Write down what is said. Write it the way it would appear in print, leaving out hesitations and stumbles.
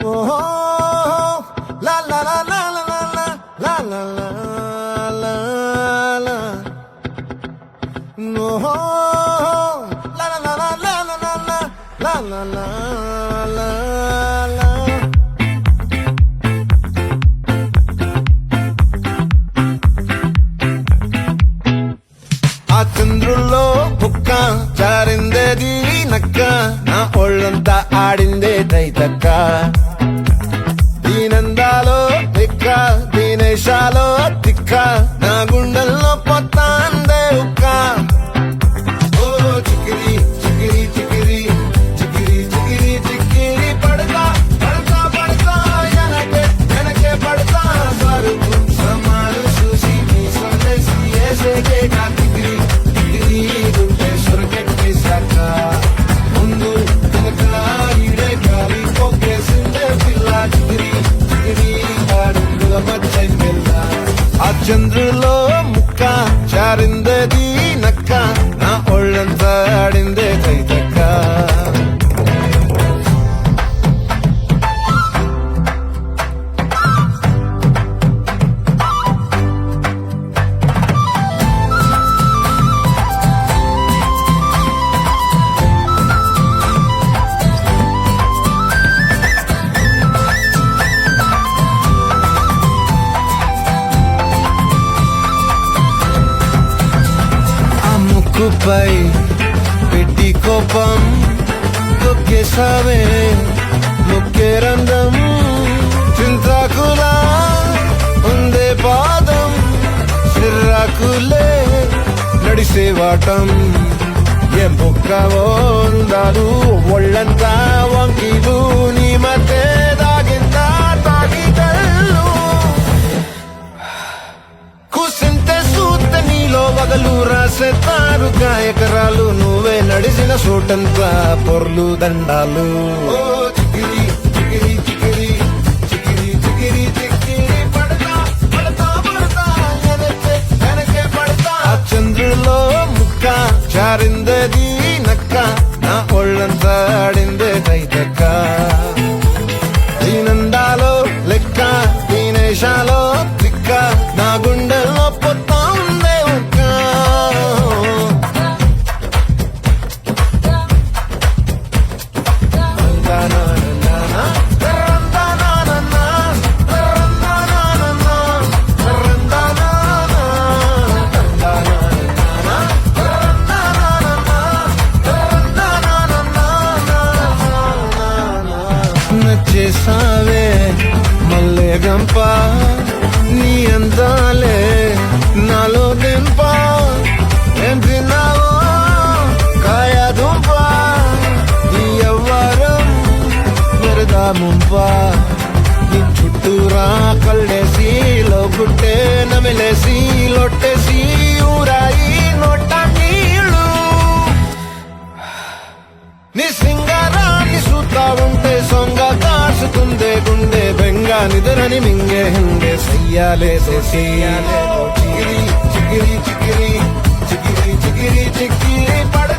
Oh, la la la la la la la la la la la. No, la la la la la la la la la la la la. ఆ చంద్రుల్లో బుక్క జారిందేది నక్క నా ఒళ్ళంతా ఆడిందే తైతక్క దీనందాలో తిక్క దీనేశాలో తిక్క నా గుండెల్లో పొత్తాందే ఉక్క ఓ చికిరి చికిరి చికిరి చికిరి చికిరి చికిరి పడతా పడతా పడతా ఎనకే ఎనకే పడతా సరుకు సమారు చూసి మీ సందేశి ఏసేకే నా చికిరి చికిరి గుండె సొరకెట్టేశాక ముందు వెనక ఈడే గాలి పోకేసిందే పిల్ల చికిరి చికిరి ఆడుగుల మధ్య పిల్ల ఆ చంద్రులో ముక్క చారిందది నక్క నా ఒళ్ళంతా ఆడిందే తైతక్క ఆ ముక్కుపై పెట్టి కోపం తొక్కేసావే ముక్కే రంధ్రం చింతాకులా ఉందే పాదం సిర్రాకులే నడిసే వాటం ఏ బొక్కవో ఉందాలు ఒళ్ళంతా వంకిలు నీ మధ్య దాగిందా తాగిదల్లు కూసింతే సూత్తే నీలో వగలు రాసేతారు గాయకరాలు నువ్వే నడిసిన చోటంతా పొర్లు దండాలు ఓ చికిరి చికిరి చికిరి చికిరి చికిరి చికిరి పడతా పడతా పడతా ఎనకే ఎనకే పడతా ఆ చంద్రులో ముక్క చారిందది నక్క నా ఒళ్ళంతా ఆడిందే తైతక్క దీనందాలో లెక్క దీనేశాలో తిక్క నా గుండెల్లో పొత్తా ఉందే ఒక్క నచ్చేసావే మల్లె గంప నీ అందాలే నాలో దింప ఏం తిన్నావో కాయ దుంప నీ ఎవ్వరం మెరదా ముంప నీ చుట్టూరా కళ్ళేసి లోగుట్టే నమిలేసి లొట్టేసి ఊరాయి నోట నీళ్ళు నీ సింగారాన్ని చూస్తా ఉంటే సొంగ కాసుకుందే గుండె బెంగ నిద్రని మింగే హంగే సయ్యాలే సయ్యాలే చికిరి చికిరి చికిరి చికిరి చికిరి చికిరి పడ